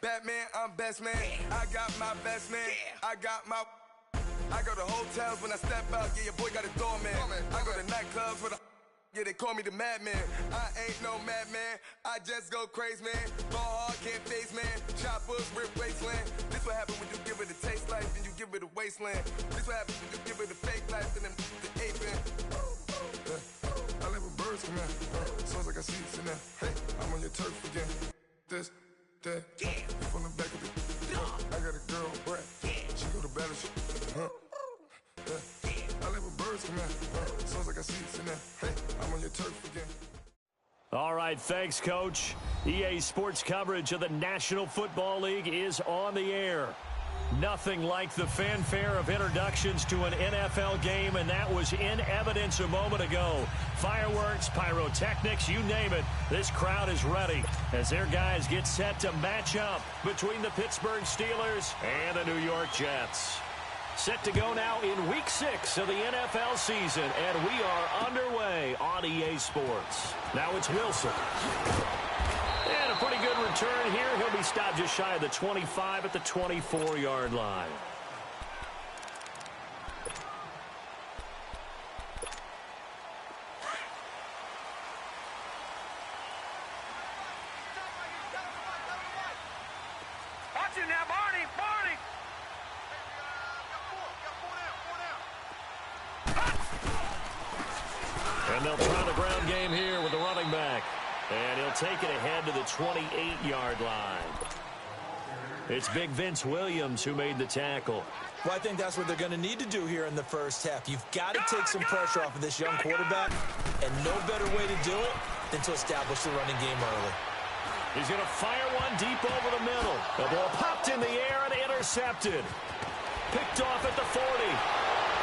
Batman, I'm best man. I got my best man. I go to hotels when I step out. Yeah, your boy got a doorman. I go to nightclubs with a. Yeah, they call me the madman. I ain't no madman. I just go crazy, man. Ball hard, can't face, man. Choppers, rip wasteland. This what happens when you give it a taste life and you give it a wasteland. This what happens when you give it a fake life and then the ape in. I live with birds come in. Sounds like I see it in there. Hey, I'm on your turf again. This, that, you from the back of it. I got a girl, Brad. She go to battleship. I live with birds come in. Sounds like I see it in there. Hey, I'm on your turf again. All right, thanks, Coach. EA Sports coverage of the National Football League is on the air. Nothing like the fanfare of introductions to an NFL game, and that was in evidence a moment ago. Fireworks, pyrotechnics, you name it. This crowd is ready as their guys get set to match up between the Pittsburgh Steelers and the New York Jets. Set to go now in Week 6 of the NFL season, and we are underway on EA Sports. Now it's Wilson. And a pretty good return here. He'll be stopped just shy of the 25 at the 24-yard line. Watch him now, Barney! Barney! And they'll try the ground game here with the running back. And he'll take it ahead to the 28-yard line. It's Big Vince Williams who made the tackle. Well, I think that's what they're going to need to do here in the first half. You've got to take some pressure off of this young quarterback, and no better way to do it than to establish the running game early. He's going to fire one deep over the middle. The ball popped in the air and intercepted. Picked off at the 40.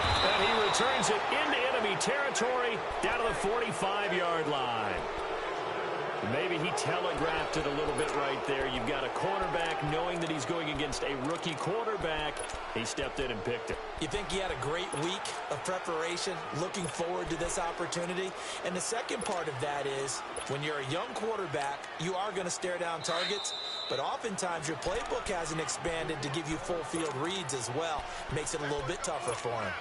And he returns it into enemy territory down to the 45-yard line. Maybe he telegraphed it a little bit right there. You've got a cornerback knowing that he's going against a rookie quarterback. He stepped in and picked it. You think he had a great week of preparation, looking forward to this opportunity? And the second part of that is, when you're a young quarterback, you are going to stare down targets, but oftentimes your playbook hasn't expanded to give you full field reads as well. Makes it a little bit tougher for him.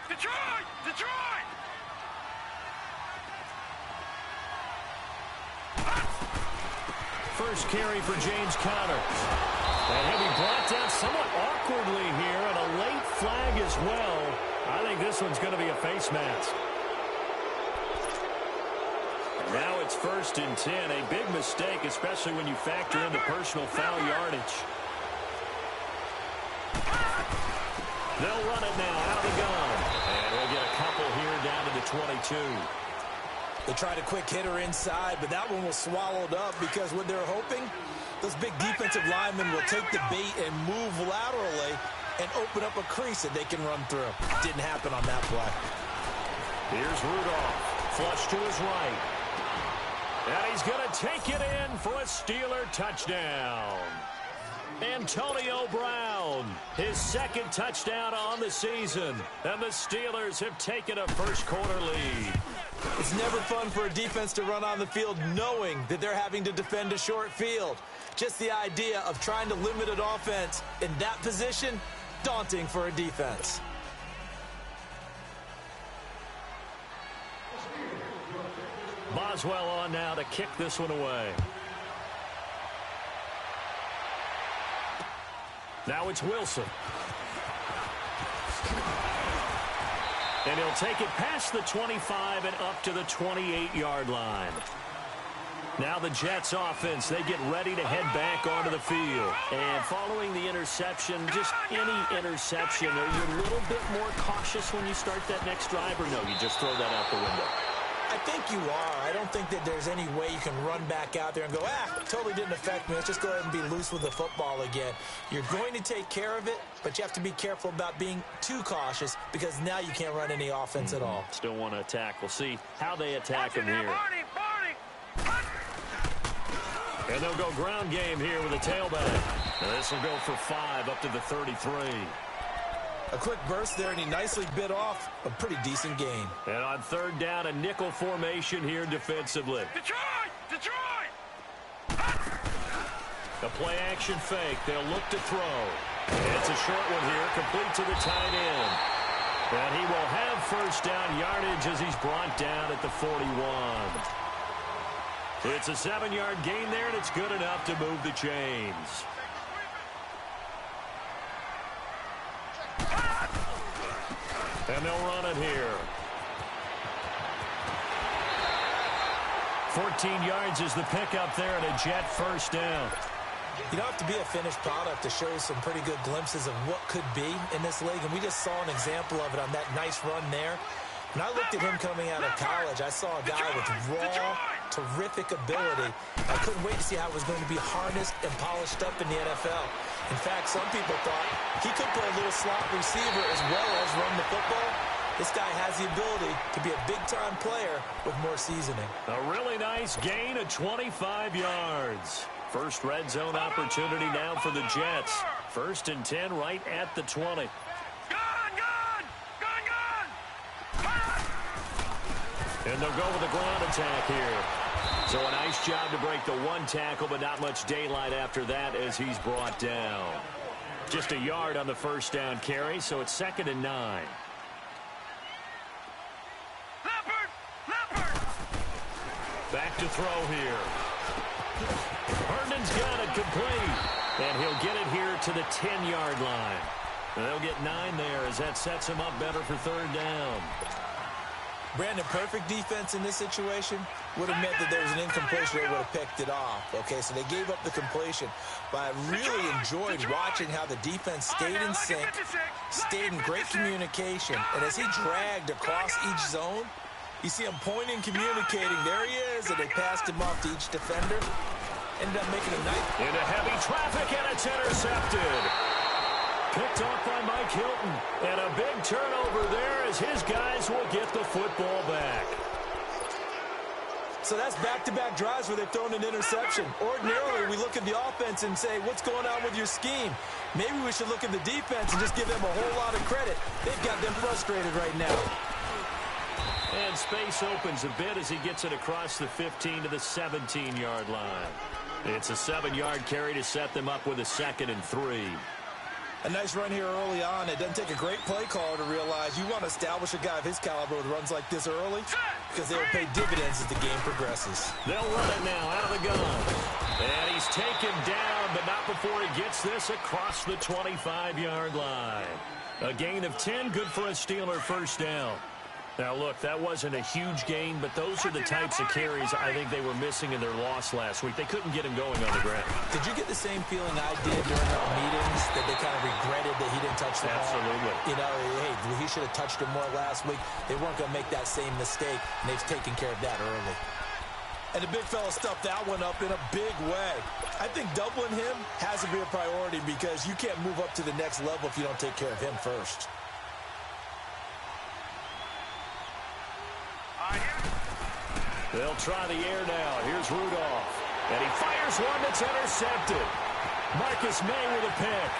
Detroit! Detroit! First carry for James Conner. And he'll be brought down somewhat awkwardly here, and a late flag as well. I think this one's going to be a face mask. Now it's 1st and 10. A big mistake, especially when you factor in the personal foul yardage. They'll run it now out of the gun. And we'll get a couple here down to the 22. They tried a quick hitter inside, but that one was swallowed up because what they're hoping, those big defensive linemen will take the bait and move laterally and open up a crease that they can run through. Didn't happen on that play. Here's Rudolph. Flush to his right. And he's going to take it in for a Steeler touchdown. Antonio Brown, his second touchdown on the season. And the Steelers have taken a first-quarter lead. It's never fun for a defense to run on the field knowing that they're having to defend a short field. Just the idea of trying to limit an offense in that position, daunting for a defense. Boswell on now to kick this one away. Now it's Wilson. And he'll take it past the 25 and up to the 28-yard line. Now the Jets offense, they get ready to head back onto the field. And following the interception, just any interception, are you a little bit more cautious when you start that next drive, or no, you just throw that out the window? I think you are. I don't think that there's any way you can run back out there and go, totally didn't affect me. Let's just go ahead and be loose with the football again. You're going to take care of it, but you have to be careful about being too cautious because now you can't run any offense at all. Still want to attack. We'll see how they attack him here. And they'll go ground game here with a tailback. And this will go for 5 up to the 33. A quick burst there, and he nicely bit off a pretty decent gain. And on third down, a nickel formation here defensively. Detroit! Detroit! A play-action fake. They'll look to throw. It's a short one here, complete to the tight end. And he will have first down yardage as he's brought down at the 41. It's a 7-yard gain there, and it's good enough to move the chains. And they'll run it here. 14 yards is the pickup there, and a Jet first down. You don't have to be a finished product to show some pretty good glimpses of what could be in this league, and we just saw an example of it on that nice run there. When I looked at him coming out of college, I saw a guy with raw, terrific ability. I couldn't wait to see how it was going to be harnessed and polished up in the NFL. In fact, some people thought he could play a little slot receiver as well as run the football. This guy has the ability to be a big-time player with more seasoning. A really nice gain of 25 yards. First red zone opportunity now for the Jets. 1st and 10 right at the 20. And they'll go with a ground attack here. So a nice job to break the one tackle, but not much daylight after that as he's brought down. Just a yard on the first down carry, so it's 2nd and 9. Back to throw here. Herndon's got it complete. And he'll get it here to the 10-yard line. And they'll get 9 there as that sets him up better for 3rd down. Brandon, perfect defense in this situation would have meant that there was an incompletion. They would have picked it off. Okay, so they gave up the completion. But I really enjoyed watching how the defense stayed in sync, stayed in great communication. And as he dragged across each zone, you see him pointing, communicating. There he is, and they passed him off to each defender. Ended up making a nice. Into heavy traffic, and it's intercepted. Picked off by Mike Hilton. And a big turnover there as his guys will get the football back. So that's back-to-back drives where they've thrown an interception. Ordinarily, we look at the offense and say, what's going on with your scheme? Maybe we should look at the defense and just give them a whole lot of credit. They've got them frustrated right now. And space opens a bit as he gets it across the 15 to the 17-yard line. It's a 7-yard carry to set them up with a 2nd and 3. A nice run here early on. It doesn't take a great play caller to realize you want to establish a guy of his caliber with runs like this early because they will pay dividends as the game progresses. They'll run it now out of the gun. And he's taken down, but not before he gets this across the 25-yard line. A gain of 10, good for a Steeler first down. Now, look, that wasn't a huge gain, but those are the types of carries I think they were missing in their loss last week. They couldn't get him going on the ground. Did you get the same feeling I did during our meetings, that they kind of regretted that he didn't touch the ball? Absolutely. You know, hey, he should have touched it more last week. They weren't going to make that same mistake, and they've taken care of that early. And the big fella stuffed that one up in a big way. I think doubling him has to be a priority because you can't move up to the next level if you don't take care of him first. They'll try the air now. Here's Rudolph. And he fires one that's intercepted. Marcus May with a pick.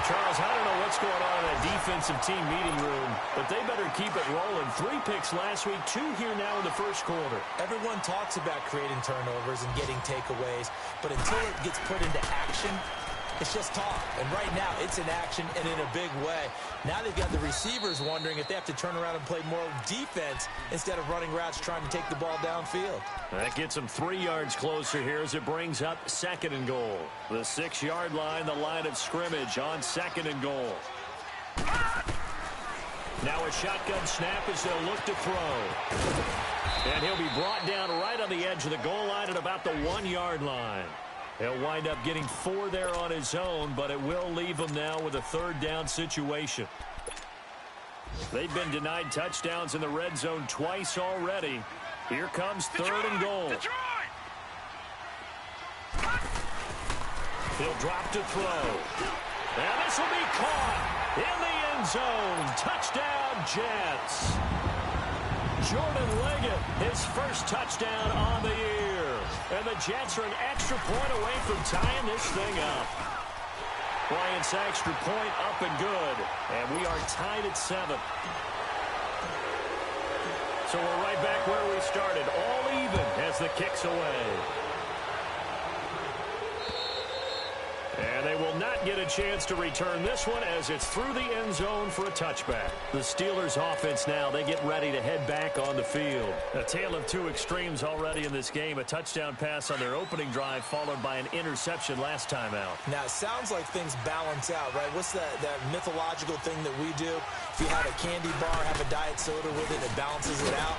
Charles, I don't know what's going on in that defensive team meeting room, but they better keep it rolling. 3 picks last week, 2 here now in the first quarter. Everyone talks about creating turnovers and getting takeaways, but until it gets put into action, it's just talk. And right now, it's in action and in a big way. Now they've got the receivers wondering if they have to turn around and play more defense instead of running routes trying to take the ball downfield. That gets them 3 yards closer here as it brings up 2nd and goal. The 6-yard line, the line of scrimmage on 2nd and goal. Now a shotgun snap as they'll look to throw. And he'll be brought down right on the edge of the goal line at about the 1-yard line. He'll wind up getting 4 there on his own, but it will leave him now with a 3rd down situation. They've been denied touchdowns in the red zone twice already. Here comes 3rd and goal. He'll drop to throw. And this will be caught in the end zone. Touchdown, Jets. Jordan Leggett, his first touchdown on the year. And the Jets are an extra point away from tying this thing up. Bryant's extra point up and good. And we are tied at 7. So we're right back where we started. All even as the kick's away. And they will not get a chance to return this one as it's through the end zone for a touchback. The Steelers offense now, they get ready to head back on the field. A tale of two extremes already in this game. A touchdown pass on their opening drive followed by an interception last time out. Now, it sounds like things balance out, right? What's that mythological thing that we do? If you have a candy bar, have a diet soda with it, it balances it out.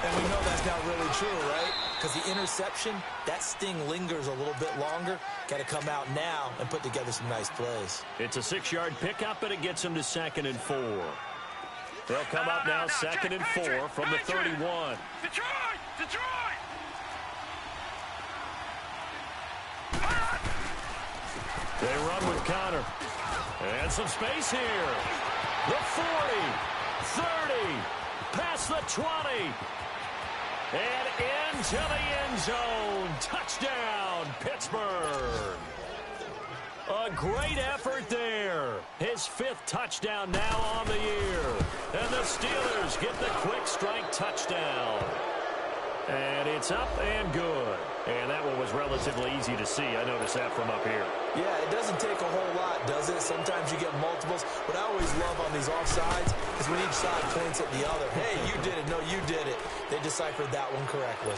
And we know that's not really true, right? Because the interception, that sting lingers a little bit longer. Got to come out now and put together some nice plays. It's a 6-yard pickup, and it gets them to 2nd and 4. They'll come up now 2nd and 4 from the 31. Detroit! Detroit! They run with Connor. And some space here. The 40, 30, past the 20. And into the end zone. Touchdown, Pittsburgh. A great effort there. His 5th touchdown now on the year. And the Steelers get the quick strike touchdown. And it's up and good. And that one was relatively easy to see. I noticed that from up here. Yeah, it doesn't take a whole lot, does it? Sometimes you get multiples. What I always love on these offsides is when each side points at the other. Hey, you did it. No, you did it. They deciphered that one correctly.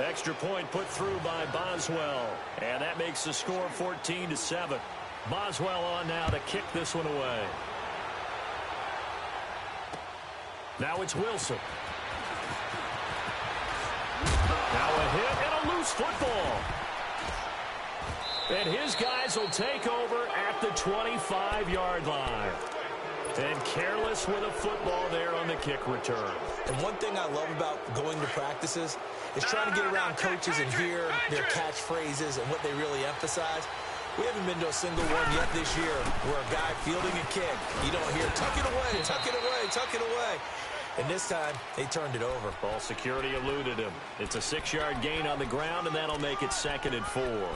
Extra point put through by Boswell. And that makes the score 14-7. Boswell on now to kick this one away. Now it's Wilson. Now a hit and a loose football. And his guys will take over at the 25-yard line. And careless with a football there on the kick return. And one thing I love about going to practices is trying to get around coaches and hear their catchphrases and what they really emphasize. We haven't been to a single one yet this year where a guy fielding a kick, you don't hear, tuck it away, tuck it away, tuck it away. And this time, they turned it over. Ball security eluded him. It's a 6-yard gain on the ground, and that'll make it 2nd and 4.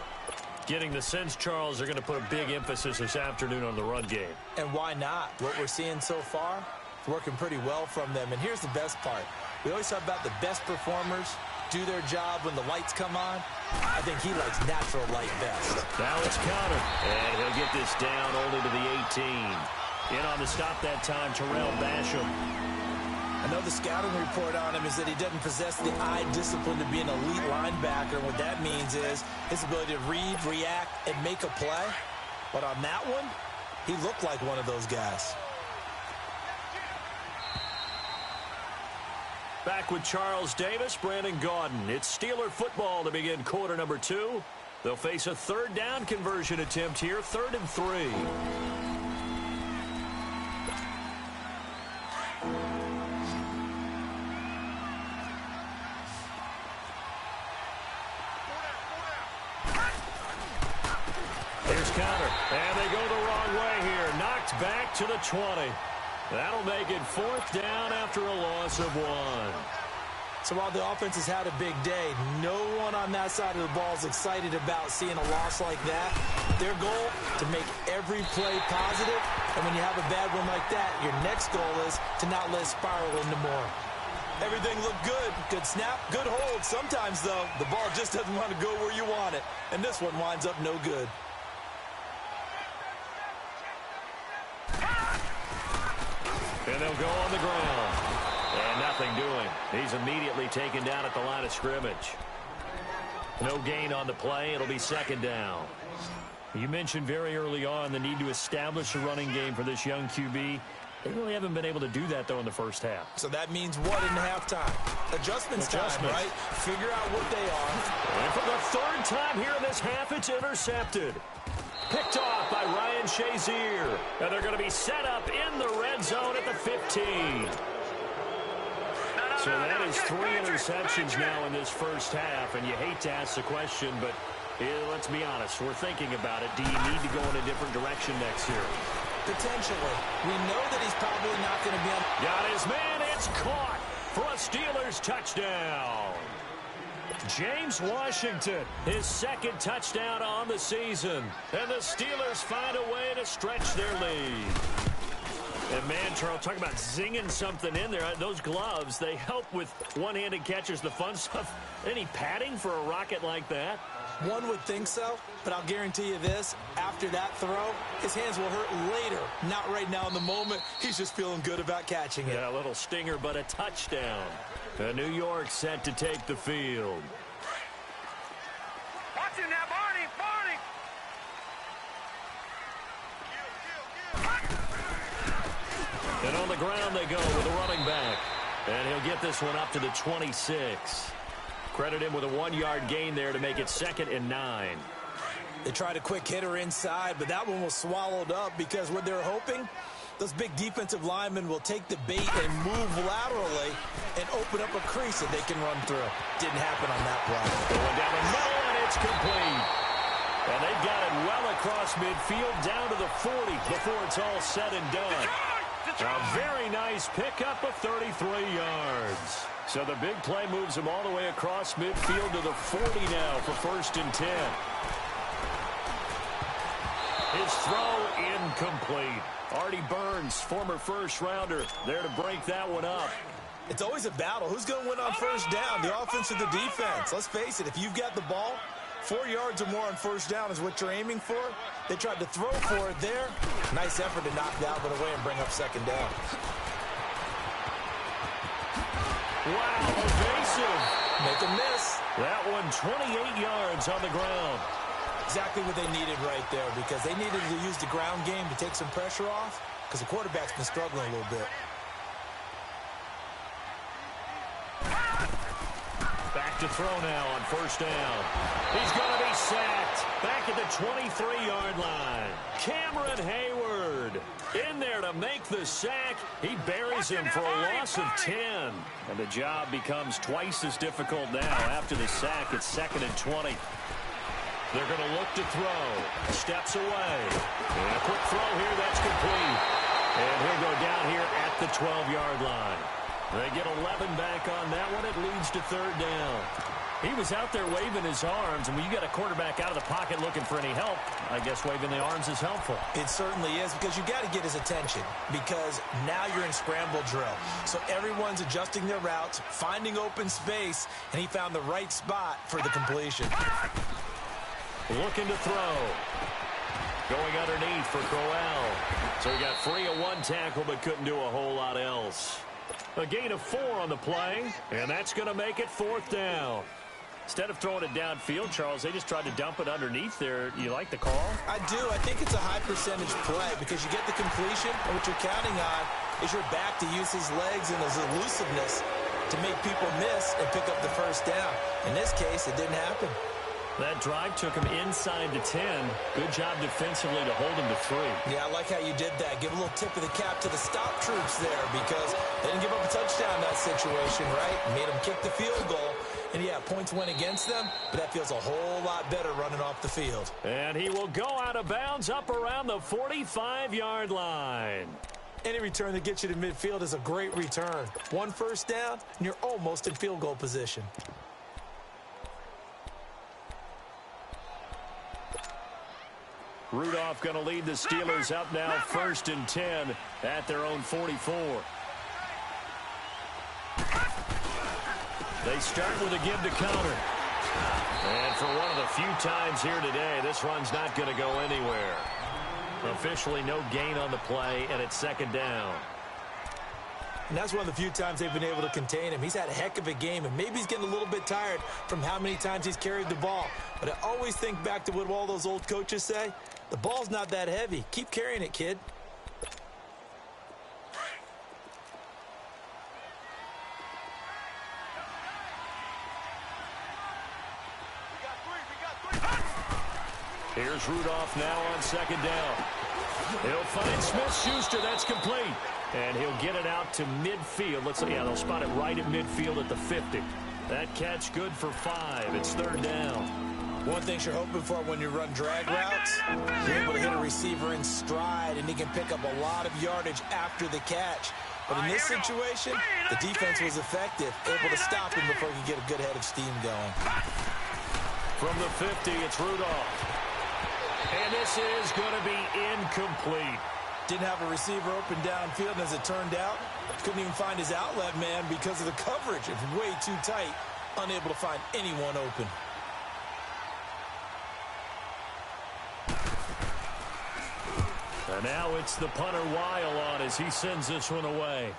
Getting the sense, Charles, they're going to put a big emphasis this afternoon on the run game. And why not? What we're seeing so far, it's working pretty well from them. And here's the best part. We always talk about the best performers do their job when the lights come on. I think he likes natural light best. Now it's Connor, and he'll get this down only to the 18. In on the stop that time, Terrell Basham. I know the scouting report on him is that he doesn't possess the eye discipline to be an elite linebacker. What that means is his ability to read, react, and make a play. But on that one, he looked like one of those guys. Back with Charles Davis, Brandon Gaudin. It's Steeler football to begin quarter number 2. They'll face a 3rd down conversion attempt here, 3rd and 3. Here's Connor, and they go the wrong way here. Knocked back to the 20. That'll make it 4th down after a loss of 1. So while the offense has had a big day, no one on that side of the ball is excited about seeing a loss like that. Their goal, to make every play positive, and when you have a bad one like that, your next goal is to not let it spiral into more. Everything looked good. Good snap, good hold. Sometimes, though, the ball just doesn't want to go where you want it, and this one winds up no good. And they'll go on the ground. And nothing doing. He's immediately taken down at the line of scrimmage. No gain on the play. It'll be 2nd down. You mentioned very early on the need to establish a running game for this young QB. They really haven't been able to do that, though, in the first half. So that means what in halftime? Adjustments time, right? Figure out what they are. And for the 3rd time here in this half, it's intercepted. Picked off by Ryan Shazier. And they're going to be set up in the red zone at the 15. So that is 3 interceptions now in this first half. And you hate to ask the question, but let's be honest. We're thinking about it. Do you need to go in a different direction next year? Potentially. We know that he's probably not going to be on. Got his man. It's caught for a Steelers touchdown. James Washington, his second touchdown on the season. And the Steelers find a way to stretch their lead. And man, Charles, talk about zinging something in there. Those gloves, they help with one-handed catches, the fun stuff. Any padding for a rocket like that? One would think so, but I'll guarantee you this. After that throw, his hands will hurt later. Not right now in the moment. He's just feeling good about catching it. Yeah, a little stinger, but a touchdown. New York set to take the field. Watch him now, Barney! And on the ground they go with a running back. And he'll get this one up to the 26. Credit him with a 1-yard gain there to make it 2nd and 9. They tried a quick hitter inside, but that one was swallowed up because what they're hoping, those big defensive linemen will take the bait and move laterally and open up a crease that they can run through. Didn't happen on that play. Going down the middle, and it's complete. And they've got it well across midfield, down to the 40 before it's all said and done. A very nice pickup of 33 yards. So the big play moves him all the way across midfield to the 40 now for 1st and 10. His throw incomplete. Artie Burns, former first-rounder, there to break that one up. It's always a battle. Who's going to win on first down, the offense or the defense? Let's face it, if you've got the ball, 4 yards or more on first down is what you're aiming for. They tried to throw for it there. Nice effort to knock that one away and bring up 2nd down. Wow, evasive. Make a miss. That one 28 yards on the ground. Exactly what they needed right there because they needed to use the ground game to take some pressure off because the quarterback's been struggling a little bit. Back to throw now on first down. He's going to be sacked. Back at the 23-yard line. Cameron Hayward in there to make the sack. He buries him for a loss of 10. And the job becomes twice as difficult now. After the sack, it's 2nd and 20. They're going to look to throw. Steps away. And a quick throw here. That's complete. And he'll go down here at the 12-yard line. They get 11 back on that one. It leads to 3rd down. He was out there waving his arms, and when you got a quarterback out of the pocket looking for any help, I guess waving the arms is helpful. It certainly is because you got to get his attention because now you're in scramble drill. So everyone's adjusting their routes, finding open space, and he found the right spot for the completion. Looking to throw. Going underneath for Crowell. So he got free of one tackle but couldn't do a whole lot else. A gain of 4 on the play, and that's going to make it 4th down. Instead of throwing it downfield, Charles, they just tried to dump it underneath there. You like the call? I do. I think it's a high percentage play because you get the completion, and what you're counting on is your back to use his legs and his elusiveness to make people miss and pick up the first down. In this case, it didn't happen. That drive took him inside the 10. Good job defensively to hold him to 3. Yeah, I like how you did that. Give a little tip of the cap to the stop troops there because they didn't give up a touchdown in that situation, right? Made them kick the field goal. And, yeah, points went against them, but that feels a whole lot better running off the field. And he will go out of bounds up around the 45-yard line. Any return that gets you to midfield is a great return. 1 first down, and you're almost in field goal position. Rudolph going to lead the Steelers up now 1st and 10 at their own 44. They start with a give to counter. And for one of the few times here today, this run's not going to go anywhere. Officially no gain on the play, and it's 2nd down. And that's one of the few times they've been able to contain him. He's had a heck of a game, and maybe he's getting a little bit tired from how many times he's carried the ball. But I always think back to what all those old coaches say. The ball's not that heavy. Keep carrying it, kid. Here's Rudolph now on 2nd down. He'll find Smith-Schuster. That's complete. And he'll get it out to midfield. Let's see. Yeah, they'll spot it right at midfield at the 50. That catch good for 5. It's 3rd down. One thing you're hoping for when you run drag routes, you're able to hit a receiver in stride, and he can pick up a lot of yardage after the catch. But in this situation, the defense was effective, able to stop him before he could get a good head of steam going. From the 50, it's Rudolph. And this is going to be incomplete. Didn't have a receiver open downfield, and as it turned out, couldn't even find his outlet man because of the coverage. It's way too tight, unable to find anyone open. And now it's the punter Weil on as he sends this one away.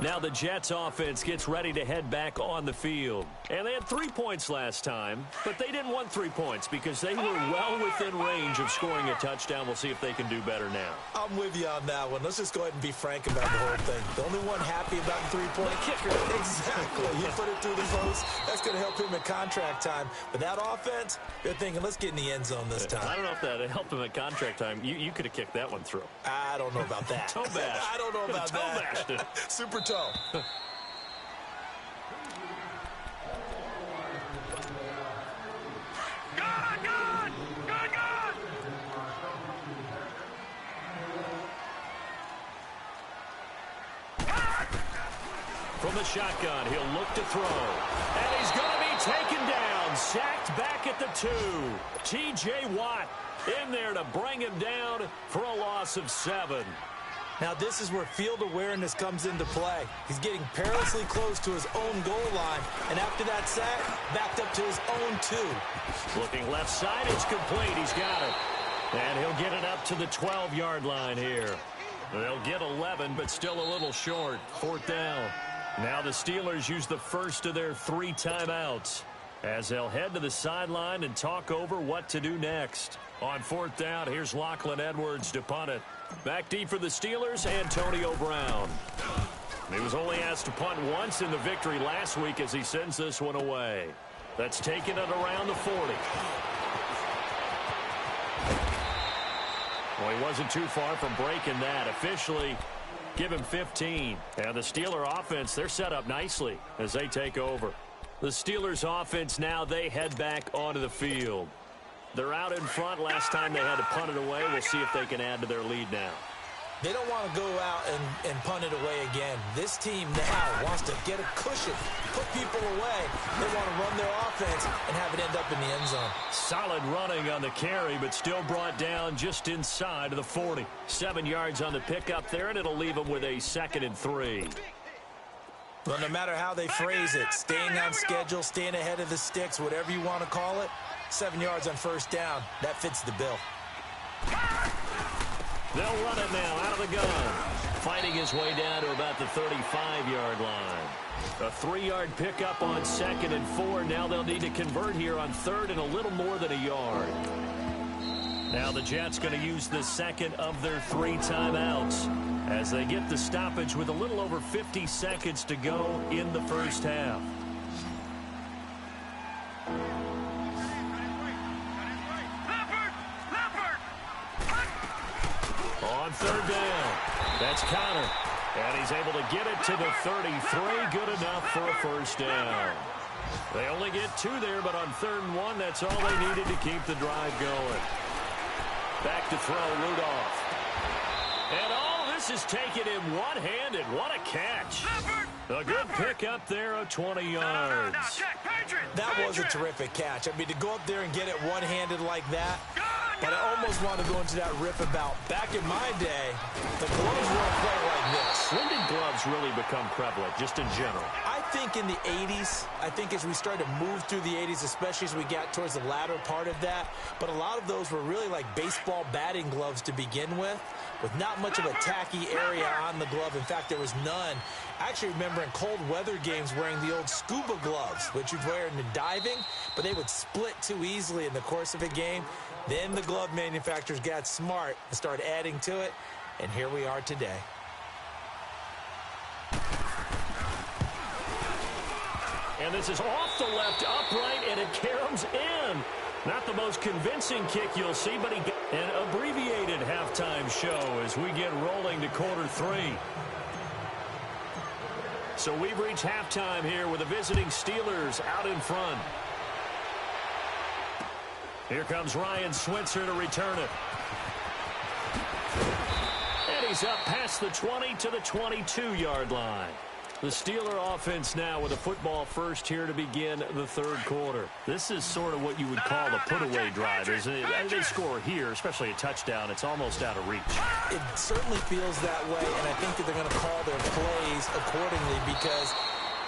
Now the Jets offense gets ready to head back on the field. And they had 3 points last time, but they didn't want 3 points because they were well within range of scoring a touchdown. We'll see if they can do better now. I'm with you on that one. Let's just go ahead and be frank about the whole thing. The only one happy about the three-point kicker. Exactly. He put it through the post. That's going to help him at contract time. But that offense, they're thinking, let's get in the end zone this time. I don't know if that helped him at contract time. You could have kicked that one through. I don't know about that. Toe bash. I don't know about toe that. Bashed it. Super toe. From the shotgun, he'll look to throw. And he's going to be taken down. Sacked back at the 2. T.J. Watt in there to bring him down for a loss of 7. Now this is where field awareness comes into play. He's getting perilously close to his own goal line. And after that sack, backed up to his own 2. Looking left side, it's complete. He's got it. And he'll get it up to the 12-yard line here. They'll get 11, but still a little short. 4th down. Now the Steelers use the first of their 3 timeouts as they'll head to the sideline and talk over what to do next. On 4th down, here's Lachlan Edwards to punt it. Back deep for the Steelers, Antonio Brown. He was only asked to punt once in the victory last week as he sends this one away. That's taking it around the 40. Well, he wasn't too far from breaking that. Officially, give him 15. And the Steeler offense, they're set up nicely as they take over. The Steelers offense now, they head back onto the field. They're out in front. Last time they had to punt it away. We'll see if they can add to their lead now. They don't want to go out and punt it away again. This team now wants to get a cushion, put people away. They want to run their offense and have it end up in the end zone. Solid running on the carry, but still brought down just inside of the 40. 7 yards on the pickup there, and it'll leave them with a 2nd and 3. Well, no matter how they phrase it, staying on schedule, staying ahead of the sticks, whatever you want to call it, 7 yards on 1st down, that fits the bill. They'll run it now out of the gun. Fighting his way down to about the 35-yard line. A 3-yard pickup on 2nd and 4. Now they'll need to convert here on 3rd and a little more than a yard. Now the Jets going to use the 2nd of their 3 timeouts as they get the stoppage with a little over 50 seconds to go in the first half. On 3rd down, that's Connor. And he's able to get it to the 33. Good enough for a 1st down. They only get 2 there, but on 3rd and 1, that's all they needed to keep the drive going. Back to throw, Rudolph. And all this is taken in one-handed. What a catch. A good pickup there of 20 yards. That was a terrific catch. I mean, to go up there and get it one-handed like that, but I almost want to go into that riff about back in my day, the gloves weren't quite like this. When did gloves really become prevalent, just in general? I think in the 80s. I think as we started to move through the 80s, especially as we got towards the latter part of that. But a lot of those were really like baseball batting gloves to begin with not much of a tacky area on the glove. In fact, there was none. I actually remember in cold weather games wearing the old scuba gloves, which you'd wear in the diving, but they would split too easily in the course of a game. Then the glove manufacturers got smart and started adding to it, and here we are today. And this is off the left upright, and it caroms in. Not the most convincing kick you'll see, but he got an abbreviated halftime show as we get rolling to quarter 3. So we've reached halftime here with the visiting Steelers out in front. Here comes Ryan Switzer to return it. carries up past the 20 to the 22-yard line. The Steeler offense now with a football first here to begin the third quarter. This is sort of what you would call a put-away drive, isn't it? As they score here, especially a touchdown, it's almost out of reach. It certainly feels that way, and I think that they're going to call their plays accordingly because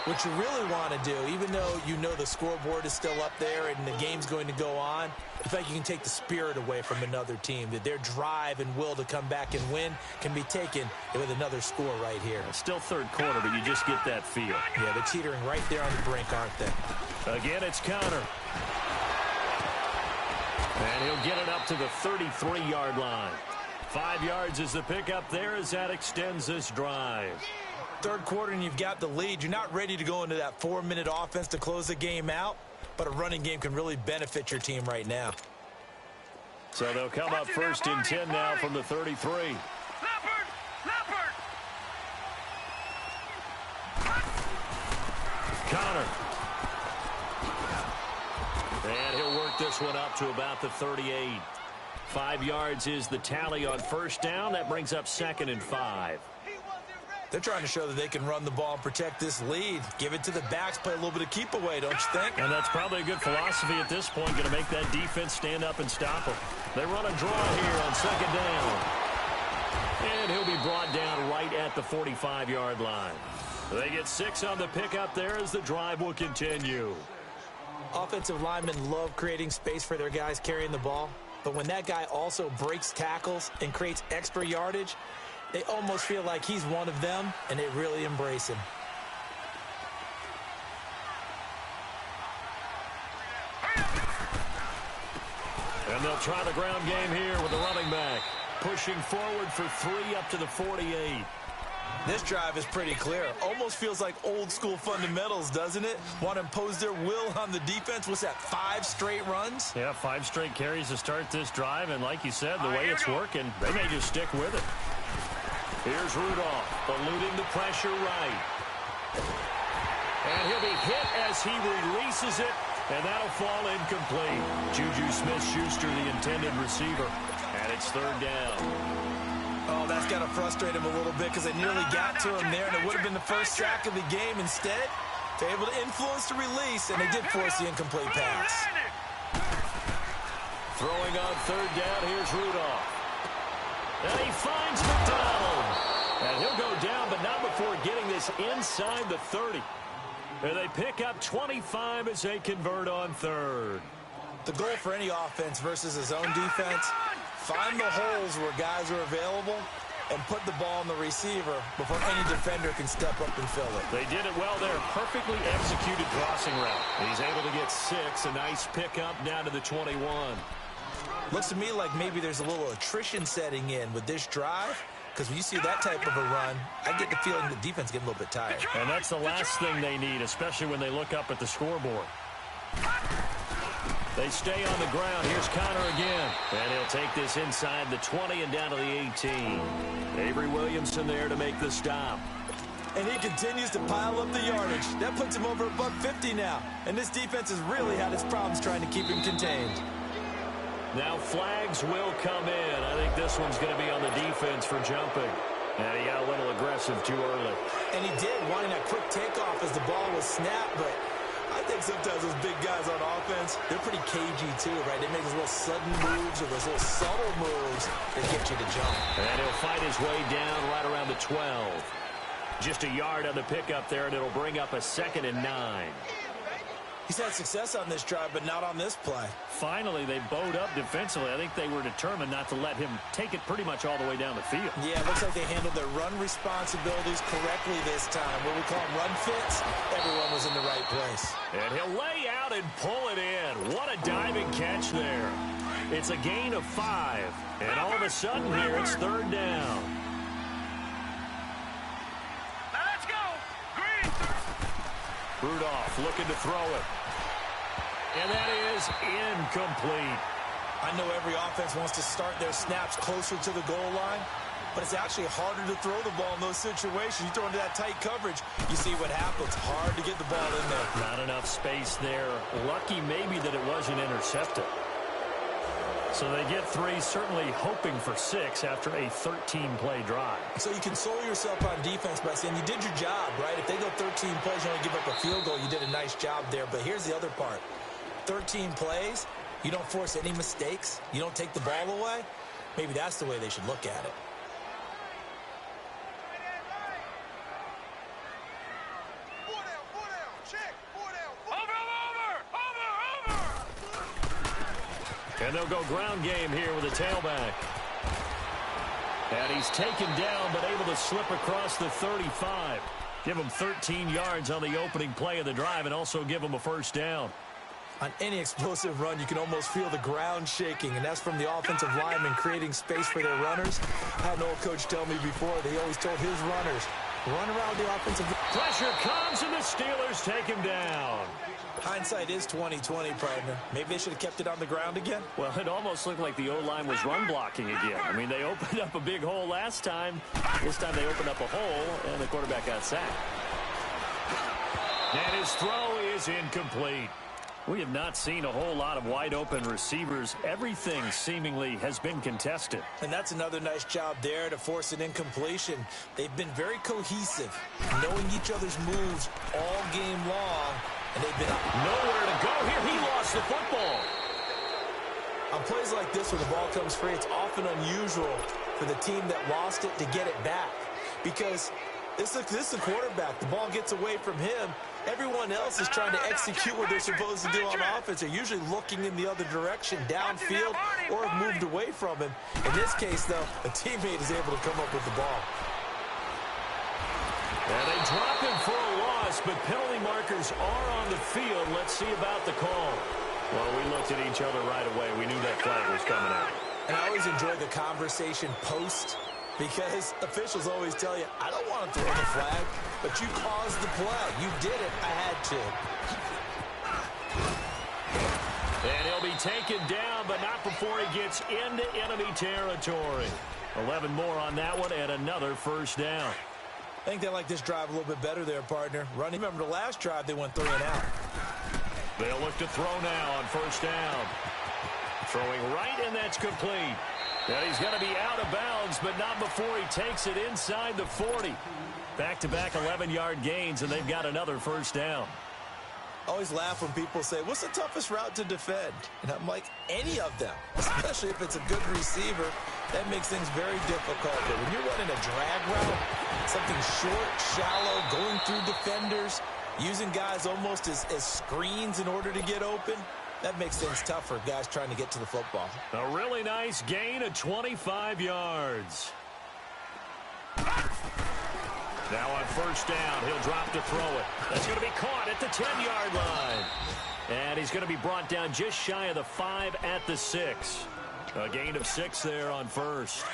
what you really want to do, even though you know the scoreboard is still up there and the game's going to go on, in fact, you can take the spirit away from another team, that their drive and will to come back and win can be taken with another score right here. It's still third quarter, but you just get that feel. Yeah, they're teetering right there on the brink, aren't they? Again, it's Connor. And he'll get it up to the 33-yard line. 5 yards is the pickup there as that extends this drive. Third quarter and you've got the lead. You're not ready to go into that 4-minute offense to close the game out, but a running game can really benefit your team right now. So they'll come up first and 10 now from the 33. Leopard! Connor. And he'll work this one up to about the 38. 5 yards is the tally on first down. That brings up 2nd and 5. They're trying to show that they can run the ball and protect this lead. Give it to the backs, play a little bit of keep away, don't you think? And that's probably a good philosophy at this point, going to make that defense stand up and stop them. They run a draw here on 2nd down. And he'll be brought down right at the 45-yard line. They get 6 on the pickup there as the drive will continue. Offensive linemen love creating space for their guys carrying the ball, but when that guy also breaks tackles and creates extra yardage, they almost feel like he's one of them, and they really embrace him. And they'll try the ground game here with the running back. Pushing forward for 3 up to the 48. This drive is pretty clear. Almost feels like old-school fundamentals, doesn't it? Want to impose their will on the defense. What's that, 5 straight runs? Yeah, 5 straight carries to start this drive, and like you said, the way it's working, they may just stick with it. Here's Rudolph, eluding the pressure right. And he'll be hit as he releases it, and that'll fall incomplete. Juju Smith-Schuster, the intended receiver, and it's 3rd down. Oh, that's got to frustrate him a little bit because they nearly got to him there, and it would have been the first sack of the game. Instead, they're able to influence the release, and they did force the incomplete pass. Throwing on 3rd down, here's Rudolph. And he finds McDonald. And he'll go down, but not before getting this inside the 30. And they pick up 25 as they convert on 3rd. The goal for any offense versus his own defense, find the holes where guys are available and put the ball on the receiver before any defender can step up and fill it. They did it well there. Perfectly executed crossing route. He's able to get 6. A nice pickup down to the 21. Looks to me like maybe there's a little attrition setting in with this drive, because when you see that type of a run, I get the feeling the defense is getting a little bit tired. And that's the last thing they need, especially when they look up at the scoreboard. They stay on the ground. Here's Connor again. And he'll take this inside the 20 and down to the 18. Avery Williamson there to make the stop. And he continues to pile up the yardage. That puts him over $150 now. And this defense has really had its problems trying to keep him contained. Now flags will come in. I think this one's going to be on the defense for jumping. And he got a little aggressive too early. And he did, wanting that quick takeoff as the ball was snapped. But I think sometimes those big guys on offense, they're pretty cagey too, right? They make those little sudden moves or those little subtle moves that get you to jump. And he'll fight his way down right around the 12. Just a yard on the pickup there, and it'll bring up a 2nd and 9. He's had success on this drive, but not on this play. Finally, they bowed up defensively. I think they were determined not to let him take it pretty much all the way down the field. Yeah, it looks like they handled their run responsibilities correctly this time. What we call them run fits, everyone was in the right place. And he'll lay out and pull it in. What a diving catch there. It's a gain of 5. And all of a sudden here, it's 3rd down. Now let's go. Green. Rudolph looking to throw it. And that is incomplete. I know every offense wants to start their snaps closer to the goal line, but it's actually harder to throw the ball in those situations. You throw into that tight coverage, you see what happens. Hard to get the ball in there. Not enough space there. Lucky maybe that it wasn't intercepted. So they get 3, certainly hoping for 6 after a 13-play drive. So you console yourself on defense by saying you did your job, right? If they go 13 plays, you only give up a field goal, you did a nice job there. But here's the other part. 13 plays, you don't force any mistakes, you don't take the ball away. Maybe that's the way they should look at it. And they'll go ground game here with a tailback. And he's taken down but able to slip across the 35. Give him 13 yards on the opening play of the drive and also give him a first down. On any explosive run, you can almost feel the ground shaking, and that's from the offensive linemen creating space for their runners. I had an old coach tell me before, they always told his runners, run around the offensive. Pressure comes, and the Steelers take him down. Hindsight is 20/20, partner. Maybe they should have kept it on the ground again. Well, it almost looked like the O-line was run blocking again. I mean, they opened up a big hole last time. This time they opened up a hole, and the quarterback got sacked. And his throw is incomplete. We have not seen a whole lot of wide-open receivers. Everything seemingly has been contested. And that's another nice job there to force an incompletion. They've been very cohesive, knowing each other's moves all game long, and they've been nowhere to go here. He lost the football. On plays like this, when the ball comes free, it's often unusual for the team that lost it to get it back. Because this is the quarterback. The ball gets away from him. Everyone else is trying to execute what they're supposed to do on offense. They're usually looking in the other direction, downfield, or have moved away from him. In this case, though, a teammate is able to come up with the ball. And they drop him for a loss, but penalty markers are on the field. Let's see about the call. Well, we looked at each other right away. We knew that flag was coming out. And I always enjoy the conversation post, because officials always tell you, I don't want to throw the flag, but you caused the play. You did it. I had to. And he'll be taken down, but not before he gets into enemy territory. 11 more on that one and another first down. I think they like this drive a little bit better there, partner. Running. Remember the last drive, they went 3 and out. They'll look to throw now on first down. Throwing right, and that's complete. And he's going to be out of bounds, but not before he takes it inside the 40. Back-to-back 11-yard gains, and they've got another first down. I always laugh when people say, what's the toughest route to defend? And I'm like, any of them, especially if it's a good receiver. That makes things very difficult. But when you're running a drag route, something short, shallow, going through defenders, using guys almost as screens in order to get open, that makes things tough for guys trying to get to the football. A really nice gain of 25 yards. Now on first down, he'll drop to throw it. That's going to be caught at the 10-yard line. And he's going to be brought down just shy of the 5 at the 6. A gain of 6 there on first.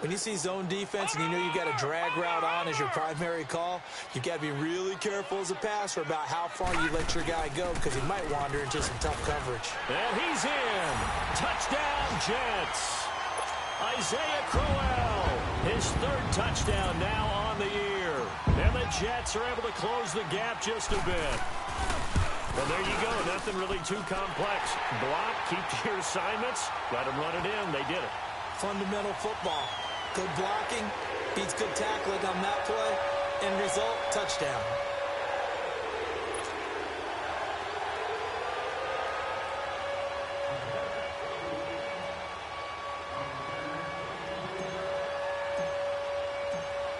When you see zone defense and you know you've got a drag route on as your primary call, you've got to be really careful as a passer about how far you let your guy go, because he might wander into some tough coverage. And he's in. Touchdown, Jets. Isaiah Crowell, his 3rd touchdown now on the year. And the Jets are able to close the gap just a bit. Well, there you go. Nothing really too complex. Block, keep your assignments, let them run it in. They did it. Fundamental football. Good blocking beats good tackling on that play. End result, touchdown.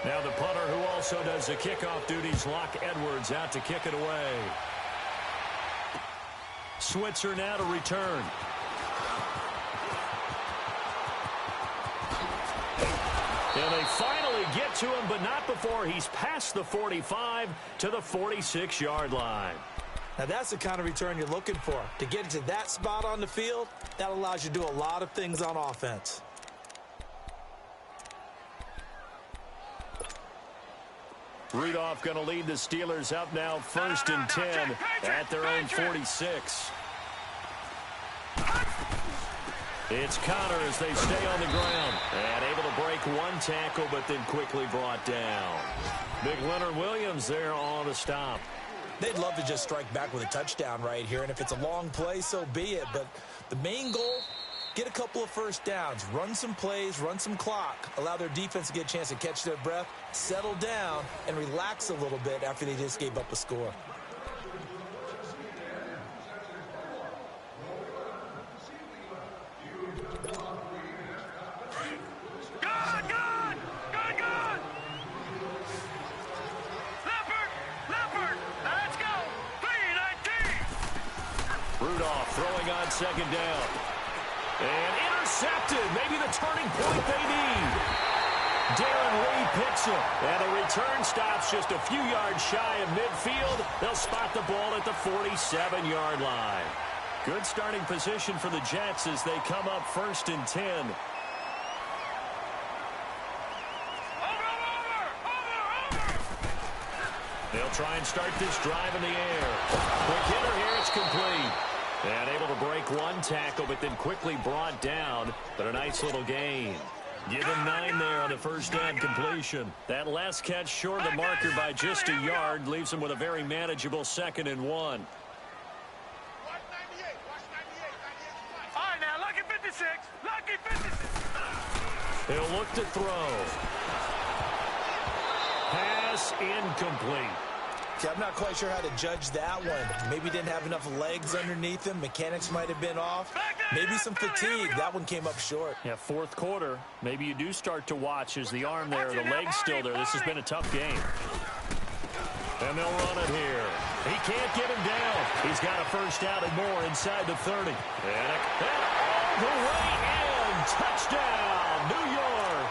Now the punter, who also does the kickoff duties, Locke Edwards, out to kick it away. Switzer now to return. And they finally get to him, but not before he's past the 45 to the 46-yard line. Now that's the kind of return you're looking for. To get to that spot on the field, that allows you to do a lot of things on offense. Rudolph going to lead the Steelers up now, 1st and 10 at their own 46. It's Connor as they stay on the ground. And able to break one tackle, but then quickly brought down. Big Leonard Williams there on the stop. They'd love to just strike back with a touchdown right here, and if it's a long play, so be it. But the main goal get a couple of first downs, run some plays, run some clock, allow their defense to get a chance to catch their breath, settle down, and relax a little bit after they just gave up a score. Throwing on second down. And intercepted. Maybe the turning point they need. Darren Reed picks him. And the return stops just a few yards shy of midfield. They'll spot the ball at the 47-yard line. Good starting position for the Jets as they come up 1st and 10. They'll try and start this drive in the air. Quick hitter here. It's complete. And able to break one tackle, but then quickly brought down. But a nice little gain. Give him 9 there on the first down completion. That last catch short of the marker by just a yard leaves him with a very manageable 2nd and 1. All right, now, lucky 56. Lucky 56. He'll look to throw. Pass incomplete. See, I'm not quite sure how to judge that one. Maybe didn't have enough legs underneath him. Mechanics might have been off. Maybe some fatigue. That one came up short. Yeah, 4th quarter. Maybe you do start to watch as the arm there, the leg's still there. This has been a tough game. And they'll run it here. He can't get him down. He's got a first down and more inside the 30. And all the way in. Touchdown, New York.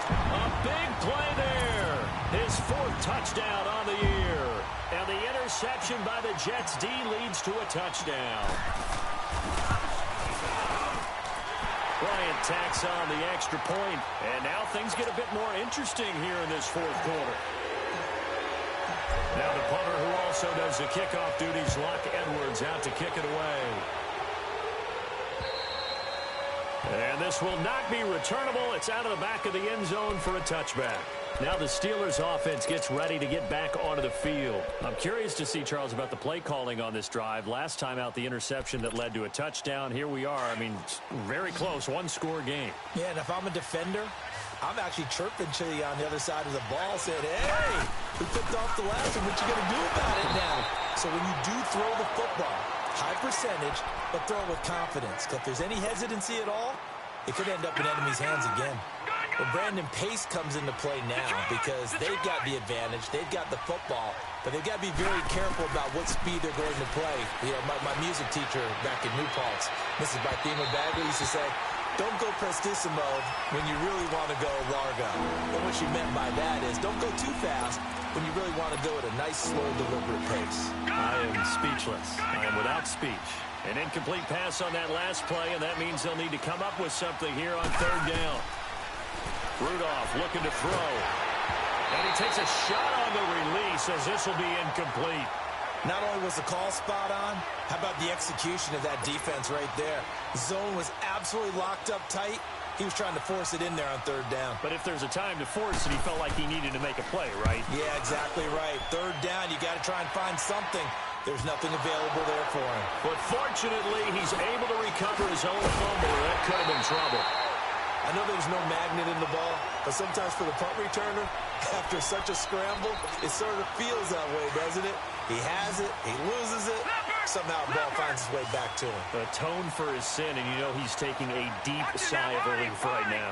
A big play there. His 4th touchdown on the year. And the interception by the Jets D leads to a touchdown. Bryant tacks on the extra point. And now things get a bit more interesting here in this 4th quarter. Now the punter who also does the kickoff duties, Luck Edwards, out to kick it away. And this will not be returnable. It's out of the back of the end zone for a touchback. Now the Steelers offense gets ready to get back onto the field. I'm curious to see, Charles, about the play calling on this drive. Last time out, the interception that led to a touchdown. Here we are. I mean, very close, 1-score game. Yeah, and if I'm a defender, I'm actually chirping to you on the other side of the ball, saying, hey, we picked off the last one. What you going to do about it now? So when you do throw the football, high percentage, but throw it with confidence. Because if there's any hesitancy at all, it could end up in enemy's hands again. Well, Brandon Pace comes into play now because they've got the advantage. They've got the football, but they've got to be very careful about what speed they're going to play. You know, my music teacher back in New Paltz, Mrs. Barthema Bagley, used to say, don't go prestissimo when you really want to go largo. And what she meant by that is don't go too fast when you really want to go at a nice, slow, deliberate pace. I am speechless. I am without speech. An incomplete pass on that last play, and that means they'll need to come up with something here on 3rd down. Rudolph looking to throw. And he takes a shot on the release as this will be incomplete. Not only was the call spot on, how about the execution of that defense right there? Zone was absolutely locked up tight. He was trying to force it in there on 3rd down. But if there's a time to force it, he felt like he needed to make a play, right? Yeah, exactly right. 3rd down, you got to try and find something. There's nothing available there for him. But fortunately, he's able to recover his own fumble. That could have been trouble. I know there's no magnet in the ball, but sometimes for the punt returner, after such a scramble, it sort of feels that way, doesn't it? He has it, he loses it, somehow the ball finds its way back to him. Atone for his sin, and you know he's taking a deep sigh of relief right now.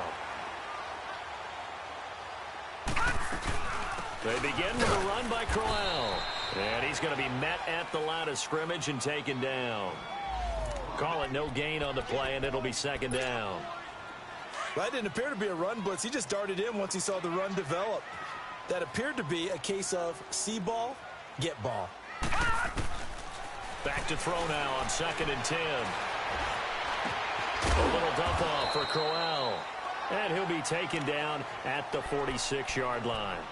They begin with a run by Crowell. And he's going to be met at the line of scrimmage and taken down. Call it no gain on the play, and it'll be 2nd down. Well, that didn't appear to be a run blitz. He just darted in once he saw the run develop. That appeared to be a case of see ball, get ball. Back to throw now on 2nd and 10. A little dump off for Crowell. And he'll be taken down at the 46-yard line.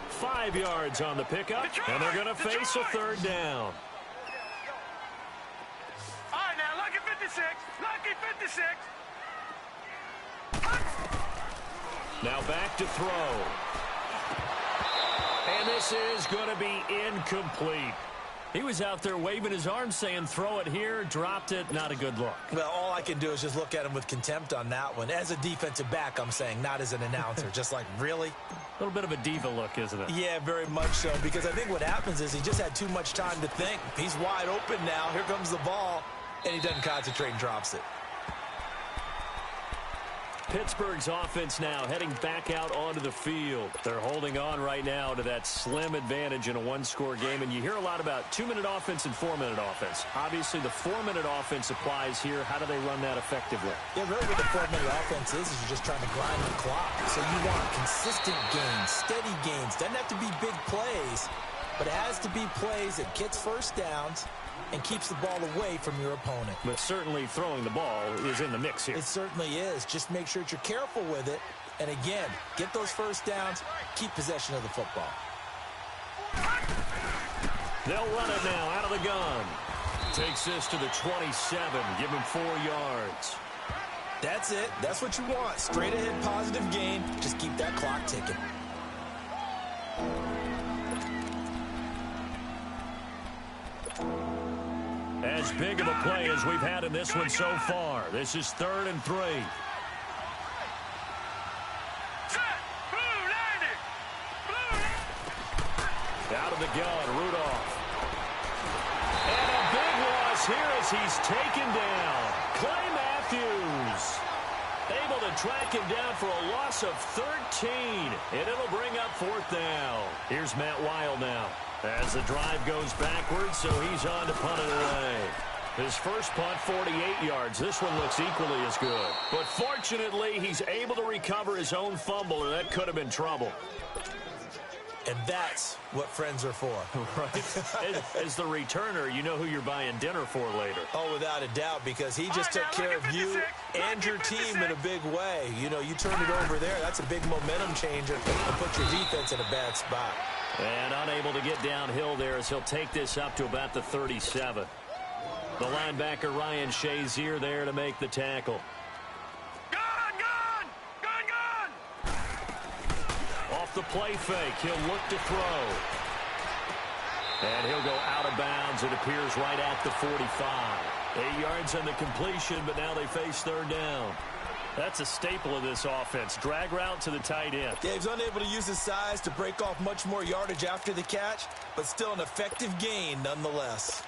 5 yards on the pickup, and they're going to face a 3rd down. All right, now, lucky 56. Lucky 56. Now back to throw. And this is going to be incomplete. He was out there waving his arms saying, throw it here, dropped it, not a good look. Well, all I can do is just look at him with contempt on that one. As a defensive back, I'm saying, not as an announcer. Just like, really? A little bit of a diva look, isn't it? Yeah, very much so, because I think what happens is he just had too much time to think. He's wide open now. Here comes the ball, and he doesn't concentrate and drops it. Pittsburgh's offense now heading back out onto the field. They're holding on right now to that slim advantage in a one-score game, and you hear a lot about 2-minute offense and 4-minute offense. Obviously, the 4-minute offense applies here. How do they run that effectively? Yeah, really what the 4-minute offense is you're just trying to grind the clock. So you want consistent gains, steady gains. Doesn't have to be big plays, but it has to be plays that gets first downs and keeps the ball away from your opponent. But certainly throwing the ball is in the mix here. It certainly is. Just make sure that you're careful with it. And again, get those first downs, keep possession of the football. They'll run it now out of the gun. Takes this to the 27, give him 4 yards. That's it. That's what you want. Straight ahead positive gain. Just keep that clock ticking. As big of a play as we've had in this one so far. This is 3rd and 3. Out of the gun, Rudolph. And a big loss here as he's taken down. Clay Matthews able to track him down for a loss of 13. And it'll bring up 4th down. Here's Matt Weil now. As the drive goes backwards, so he's on to punt it away. His first punt, 48 yards. This one looks equally as good. But fortunately, he's able to recover his own fumble, and that could have been trouble. And that's what friends are for. Right. As the returner, you know who you're buying dinner for later. Oh, without a doubt, because he just took care of you and your team in a big way. You know, you turned it over there. That's a big momentum changer and put your defense in a bad spot. And unable to get downhill there as he'll take this up to about the 37. The linebacker, Ryan Shazier, there to make the tackle. Off the play fake, he'll look to throw. And he'll go out of bounds, it appears, right at the 45. 8 yards on the completion, but now they face 3rd down. That's a staple of this offense. Drag route to the tight end. Yeah, he's unable to use his size to break off much more yardage after the catch, but still an effective gain nonetheless.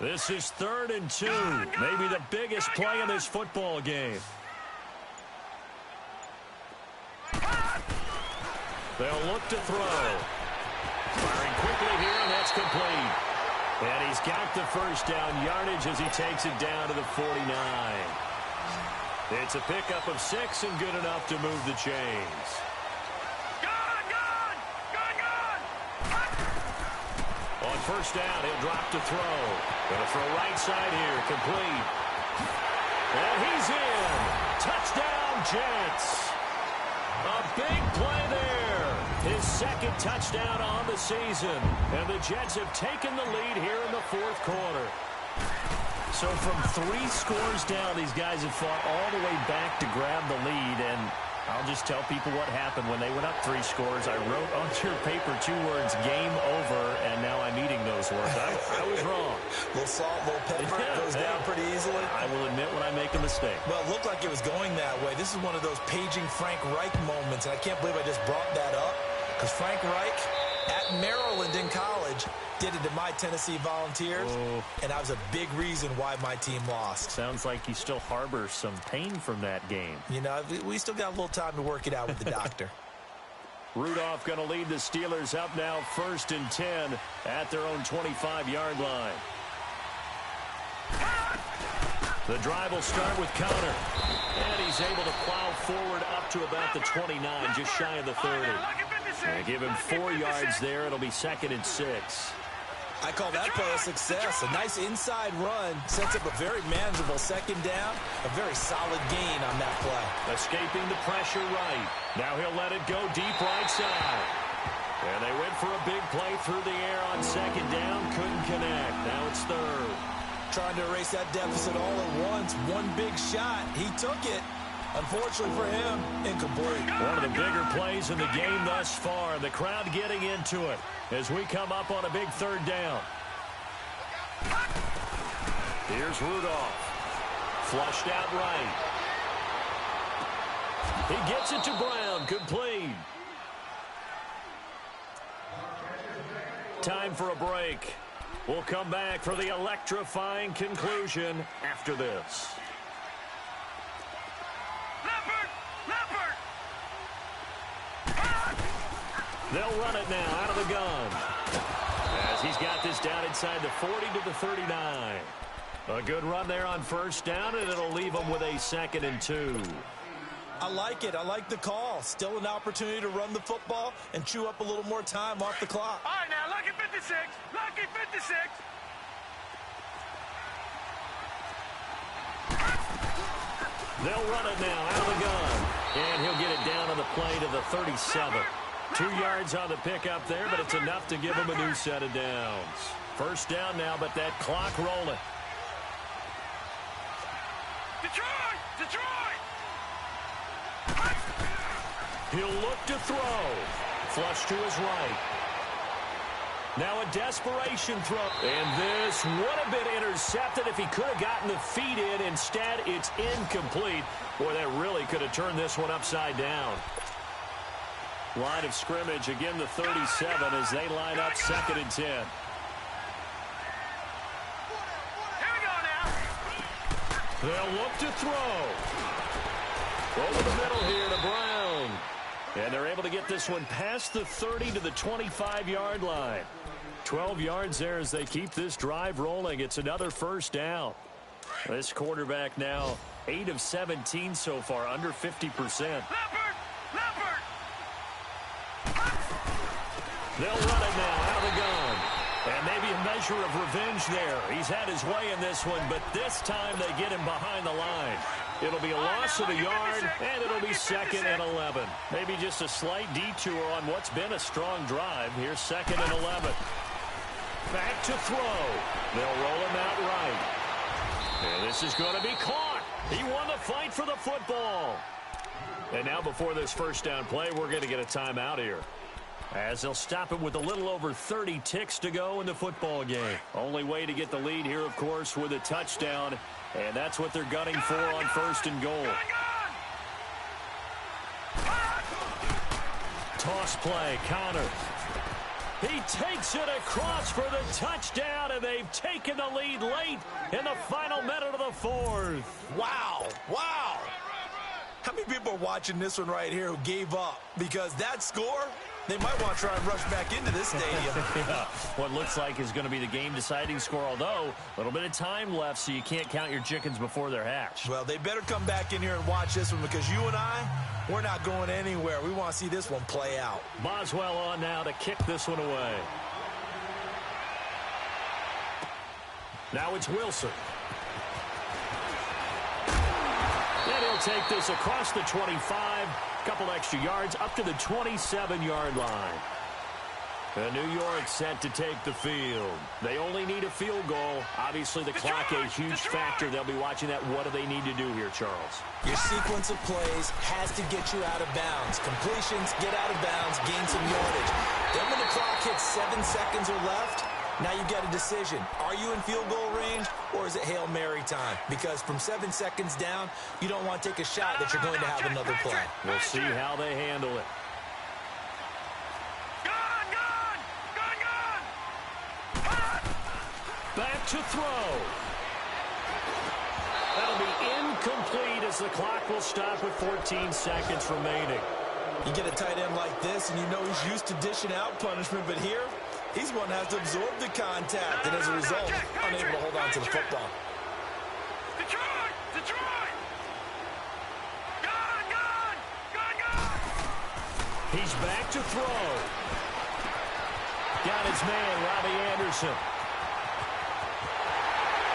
This is 3rd and 2. Maybe the biggest play of this football game. They'll look to throw. Firing quickly here, and that's complete. And he's got the first down yardage as he takes it down to the 49. It's a pickup of 6 and good enough to move the chains. On first down, he'll drop to throw. Gonna throw right side here, complete. And he's in. Touchdown, Jets. A big play there. His 2nd touchdown on the season. And the Jets have taken the lead here in the 4th quarter. So from 3 scores down, these guys have fought all the way back to grab the lead. And I'll just tell people what happened when they went up 3 scores. I wrote on your paper 2 words, game over, and now I'm eating those words. I was wrong. A little salt, a little pepper, it goes down pretty easily. I will admit when I make a mistake. Well, it looked like it was going that way. This is one of those paging Frank Reich moments, and I can't believe I just brought that up, because Frank Reich at Maryland in college did it to my Tennessee Volunteers, and that was a big reason why my team lost. Sounds like you still harbor some pain from that game. You know, we still got a little time to work it out with the doctor. Rudolph going to lead the Steelers up now 1st and 10 at their own 25-yard line. The drive will start with Connor. And he's able to plow forward up to about the 29, just shy of the 30. They give him 4 yards there. It'll be 2nd and 6. I call that play a success. A nice inside run sets up a very manageable 2nd down. A very solid gain on that play. Escaping the pressure right. Now he'll let it go deep right side. And they went for a big play through the air on 2nd down. Couldn't connect. Now it's 3rd. Trying to erase that deficit all at once. One big shot. He took it. Unfortunately for him, incomplete. One of the bigger plays in the game thus far. The crowd getting into it as we come up on a big 3rd down. Here's Rudolph. Flushed out right. He gets it to Brown. Complete. Time for a break. We'll come back for the electrifying conclusion after this. They'll run it now out of the gun. As he's got this down inside the 40 to the 39. A good run there on 1st down, and it'll leave them with a 2nd and 2. I like it. I like the call. Still an opportunity to run the football and chew up a little more time off the clock. All right, now, lucky 56. Lucky 56. They'll run it now out of the gun. And he'll get it down on the play to the 37. 2 yards on the pickup there, but it's enough to give him a new set of downs. 1st down now, but that clock rolling. Detroit! Detroit! He'll look to throw. Flush to his right. Now a desperation throw. And this would have been intercepted if he could have gotten the feet in. Instead, it's incomplete. Boy, that really could have turned this one upside down. Line of scrimmage, again the 37 as they line up 2nd and 10. Here we go now. They'll look to throw. Over the middle here to Brown. And they're able to get this one past the 30 to the 25-yard line. 12 yards there as they keep this drive rolling. It's another 1st down. This quarterback now 8 of 17 so far, under 50%. They'll run it now out of the gun. And maybe a measure of revenge there. He's had his way in this one, but this time they get him behind the line. It'll be a loss of a yard, and it'll be 2nd and 11. Maybe just a slight detour on what's been a strong drive. Here's 2nd and 11. Back to throw. They'll roll him out right. And this is going to be caught. He won the fight for the football. And now before this 1st down play, we're going to get a timeout here, as they'll stop it with a little over 30 ticks to go in the football game. Only way to get the lead here, of course, with a touchdown. And that's what they're gunning for on 1st and goal. Toss play, Connor. He takes it across for the touchdown, and they've taken the lead late in the final minute of the 4th. Wow. Wow. How many people are watching this one right here who gave up? Because that score, they might want to try and rush back into this stadium. Yeah, what looks like is going to be the game-deciding score, although a little bit of time left, so you can't count your chickens before they're hatched. Well, they better come back in here and watch this one, because you and I, we're not going anywhere. We want to see this one play out. Boswell on now to kick this one away. Now it's Wilson. And he'll take this across the 25, a couple extra yards, up to the 27-yard line. And New York set to take the field. They only need a field goal. Obviously, the clock a huge factor. They'll be watching that. What do they need to do here, Charles? Your sequence of plays has to get you out of bounds. Completions, get out of bounds, gain some yardage. Then when the clock hits 7 seconds or left, now you get a decision. Are you in field goal range, or is it Hail Mary time? Because from 7 seconds down, you don't want to take a shot that you're going to have another play. We'll see how they handle it. Back to throw. That'll be incomplete as the clock will stop with 14 seconds remaining. You get a tight end like this, and you know he's used to dishing out punishment, but here, he's one that has to absorb the contact, and as a result, unable to hold on to the football. Detroit! Detroit! Gun! Gun! Gun! Gun! He's back to throw. Got his man, Robbie Anderson.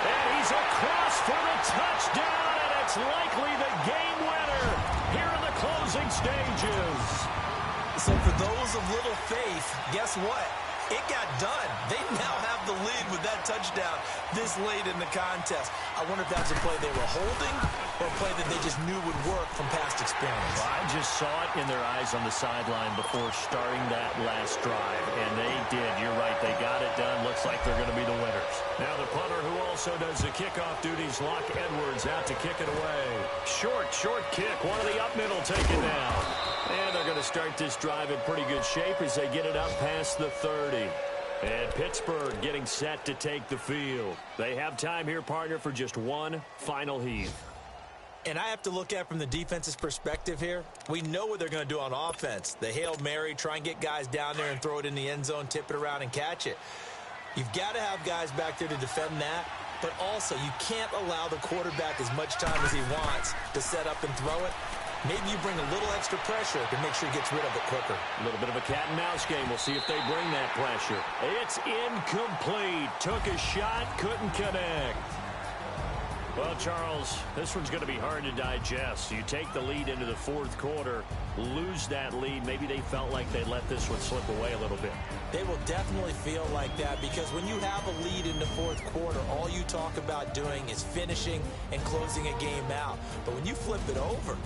And he's across for the touchdown, and it's likely the game winner here in the closing stages. So for those of little faith, guess what? It got done. They now have the lead with that touchdown this late in the contest. I wonder if that's a play they were holding or a play that they just knew would work from past experience. Well, I just saw it in their eyes on the sideline before starting that last drive, and they did. You're right. They got it done. Looks like they're going to be the winners. Now the punter who also does the kickoff duties, Locke Edwards, out to kick it away. Short kick. One of the up middle taken down. And they're going to start this drive in pretty good shape as they get it up past the 30. And Pittsburgh getting set to take the field. They have time here, partner, for just one final heave. And I have to look at from the defense's perspective here. We know what they're going to do on offense. The Hail Mary, try and get guys down there and throw it in the end zone, tip it around and catch it. You've got to have guys back there to defend that. But also, you can't allow the quarterback as much time as he wants to set up and throw it. Maybe you bring a little extra pressure to make sure he gets rid of it quicker. A little bit of a cat and mouse game. We'll see if they bring that pressure. It's incomplete. Took a shot, couldn't connect. Well, Charles, this one's going to be hard to digest. You take the lead into the fourth quarter, lose that lead. Maybe they felt like they let this one slip away a little bit. They will definitely feel like that because when you have a lead in the fourth quarter, all you talk about doing is finishing and closing a game out. But when you flip it over,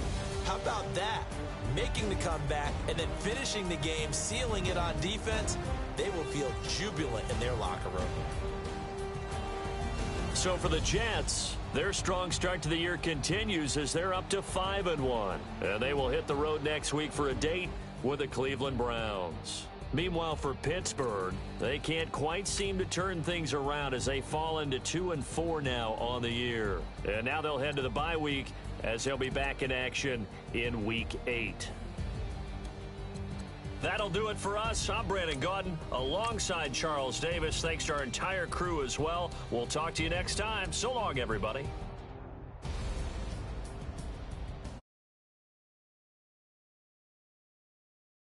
how about that? Making the comeback and then finishing the game, sealing it on defense, they will feel jubilant in their locker room. So for the Jets, their strong start to the year continues as they're up to 5-1. And they will hit the road next week for a date with the Cleveland Browns. Meanwhile, for Pittsburgh, they can't quite seem to turn things around as they fall into 2-4 now on the year. And now they'll head to the bye week as they'll be back in action in Week 8. That'll do it for us. I'm Brandon Gaudin alongside Charles Davis. Thanks to our entire crew as well. We'll talk to you next time. So long, everybody.